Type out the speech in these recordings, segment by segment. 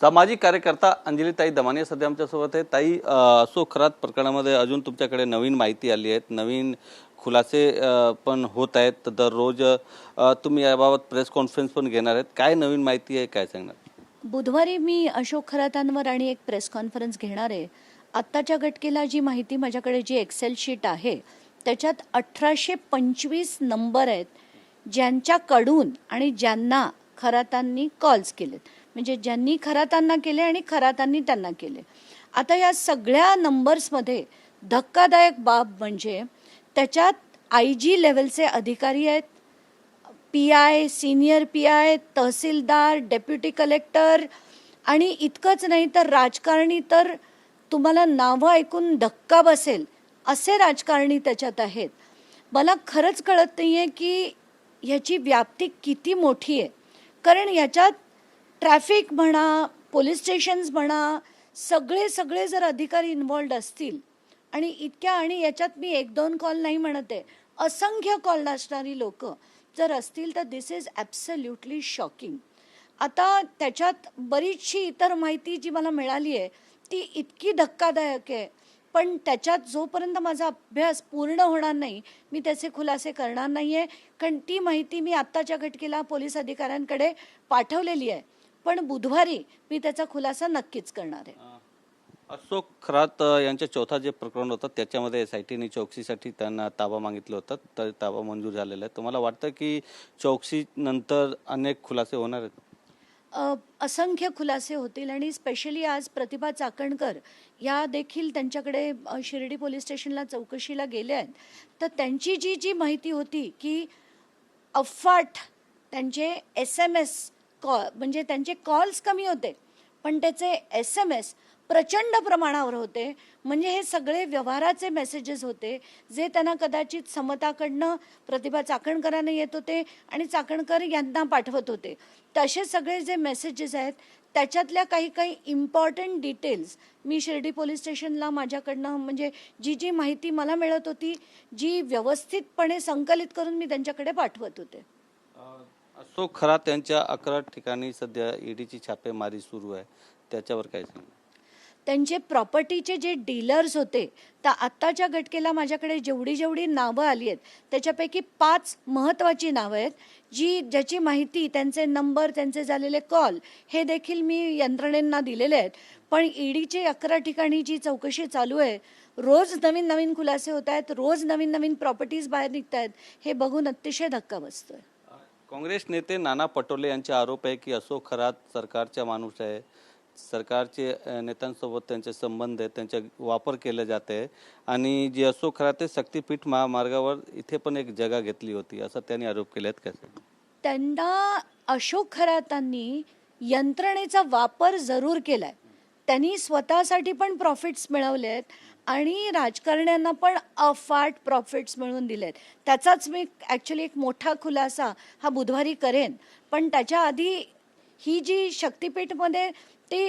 सामाजिक कार्यकर्ता अंजलीताई दमानिया सध्या आमच्यासोबत आहे। ताई, अशोक खरात प्रकरणामध्ये अजून तुमच्याकडे नवीन माहिती आली आहे, नवीन खुलासे पण होत आहेत दररोज। तुम्ही याबाबत प्रेस कॉन्फरन्स पण घेणार आहेत, काय नवीन माहिती आहे, काय सांगणार? बुधवारी मी अशोक खरातांवर आणि एक प्रेस कॉन्फरन्स घेणार आहे। आत्ताच्या घटकेला जी माहिती माझ्याकडे जी एक्सेल शीट आहे त्याच्यात 1825 नंबर आहेत ज्यांच्याकडून आणि ज्यांना खरातांनी कॉल्स केलेत, म्हणजे ज्यांनी खरातांना केले आणि खरातांनी त्यांना केले। आता या सगळ्या नंबर्समध्ये धक्कादायक बाब म्हणजे त्याच्यात IG लेवलचे अधिकारी आहेत, PI, सिनियर PI, तहसीलदार, डेप्युटी कलेक्टर आणि इतकंच नाही तर राजकारणी, तर तुम्हाला नावं ऐकून धक्का बसेल असे राजकारणी त्याच्यात आहेत। मला खरंच कळत नाही आहे की ह्याची व्याप्ती किती मोठी आहे, कारण याच्यात ट्रॅफिक म्हणा, पोलीस स्टेशन्स म्हणा, सगळे जर अधिकारी इन्व्हॉल्ड असतील आणि इतक्या, आणि याच्यात मी 1-2 कॉल नाही म्हणत आहे, असंख्य कॉल असणारी लोक जर असतील तर दिस इज ॲब्सल्युटली शॉकिंग। आता त्याच्यात बरीचशी इतर माहिती जी मला मिळाली आहे ती इतकी धक्कादायक आहे, पण त्याच्यात जोपर्यंत माझा अभ्यास पूर्ण होणार नाही मी त्याचे खुलासे करणार नाही आहे, कारण ती माहिती मी आत्ताच्या घटकेला पोलीस अधिकाऱ्यांकडे पाठवलेली आहे, पण बुधवारी मी त्याचा खुलासा नक्कीच करणार आहे। अशोक खरात यांच्या चौथा जे प्रकरण होतं त्याच्यामध्ये SITने चौकशीसाठी त्यांना ताबा मागितलं होतं, तर ताबा मंजूर झालेला आहे। तुम्हाला वाटतं की चौकशीनंतर अनेक खुलासे होणार आहेत? असंख्य खुलासे होतील आणि स्पेशली आज प्रतिभा चाकणकर या देखील त्यांच्याकडे शिर्डी पोलीस स्टेशनला चौकशीला गेल्या आहेत, तर त्यांची जी माहिती होती की अफाट त्यांचे SMS कॉल, म्हणजे त्यांचे कॉल्स कमी होते पण त्याचे SMS प्रचंड प्रमाणावर होते, म्हणजे हे सगळे व्यवहाराचे मेसेजेस होते जे त्यांना कदाचित समताकडनं प्रतिभा चाकणकरांना येत होते आणि चाकणकर यांना पाठवत होते। तसे सगळे जे मेसेजेस आहेत त्याच्यातल्या काही इम्पॉर्टंट डिटेल्स मी शिर्डी पोलीस स्टेशनला माझ्याकडनं, म्हणजे जी माहिती मला मिळत होती, जी व्यवस्थितपणे संकलित करून मी त्यांच्याकडे पाठवत होते। अशोक खरात यांच्या 11 ठिकाणी सध्या EDची छापेमारी सुरू आहे, त्याच्यावर काय सांगणार? त्यांचे प्रॉपर्टीचे जे डीलर्स होते तर आत्ताच्या घटकेला माझ्याकडे जेवढी नावं आली आहेत त्याच्यापैकी 5 महत्त्वाची नावं आहेत ज्याची माहिती, त्यांचे नंबर, त्यांचे झालेले कॉल हे देखील मी यंत्रणेंना दिलेले आहेत। पण EDचे 11 ठिकाणी जी चौकशी चालू आहे, रोज नवीन खुलासे होत आहेत, रोज नवीन प्रॉपर्टीज बाहेर निघत आहेत, हे बघून अतिशय धक्का बसतोय। काँग्रेस नेते नाना पटोले यांचे आरोप आहे की अशोक खरात सरकारचा माणूस आहे, सरकारचे नेत्यांसोबत त्यांचे संबंध आहेत, त्यांचा वापर केला जाते आणि जे अशोक खरात शक्तीपीठ महामार्गावर इथे पण एक जागा घेतली होती असं त्यांनी आरोप केले आहेत। कसं त्यांना अशोक खरातांनी यंत्रणेचा वापर जरूर केलाय, त्यांनी स्वतःसाठी पण प्रॉफिट्स मिळवले आहेत आणि राजकारण्यांना पण अफाट प्रॉफिट्स मिळवून दिलेत। त्याचाच मी ॲक्च्युली एक मोठा खुलासा हा बुधवारी करेन, पण त्याच्या आधी ही जी शक्तीपीठमध्ये ते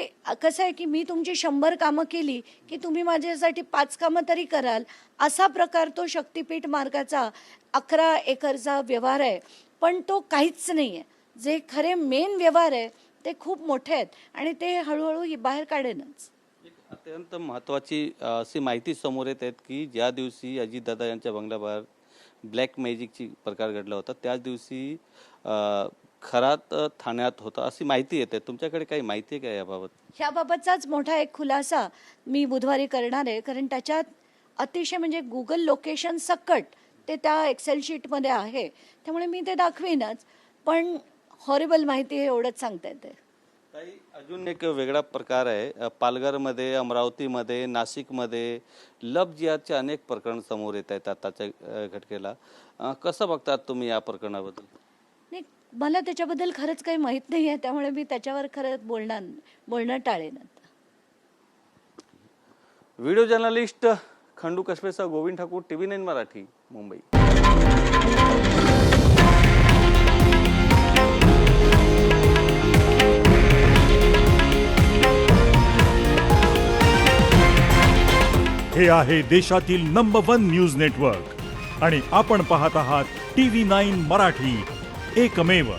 कसं आहे की मी तुमची 100 कामं केली की तुम्ही माझ्यासाठी 5 कामं तरी कराल, असा प्रकार तो शक्तीपीठ मार्गाचा 11 एकरचा व्यवहार आहे, पण तो काहीच नाही आहे। जे खरे मेन व्यवहार आहे ते खूप मोठे आहेत आणि ते हळूहळू बाहेर काढेनच। अत्यंत महत्त्वाची अशी माहिती समोर येत आहेत की ज्या दिवशी अजितदादा यांच्या बंगल्याबाहेर ब्लॅक मॅजिकची प्रकार घडला होता त्याच दिवशी खरात ठाण्यात होता अशी माहिती येते। तुमच्याकडे काही माहिती आहे का याबाबत? ह्याबाबतचाच मोठा एक खुलासा मी बुधवारी करणार आहे, कारण त्याच्यात अतिशय म्हणजे गुगल लोकेशन सकट ते त्या एक्सेल शीटमध्ये आहे, त्यामुळे मी ते दाखवीनच, पण हॉरिबल माहिती हे एवढंच सांगता येते। ताई, अजून एक वेगळा प्रकार आहे, पालघरमध्ये, अमरावतीमध्ये, नाशिकमध्ये लव्ह जिहादचे अनेक प्रकरण समोर येत आहेत आताच्या घटकेला। कसं बघतात तुम्ही या प्रकरणाबद्दल? नाही, मला त्याच्याबद्दल खरंच काही माहीत नाही आहे, त्यामुळे मी त्याच्यावर खरंच बोलणं टाळेन। व्हिडिओ जर्नलिस्ट खंडू कसबेसह गोविंद ठाकूर, TV9 मराठी, मुंबई। हे आहे देशातील नंबर 1 न्यूज नेटवर्क आणि आपण पाहत आहात TV9 मराठी, एकमेव।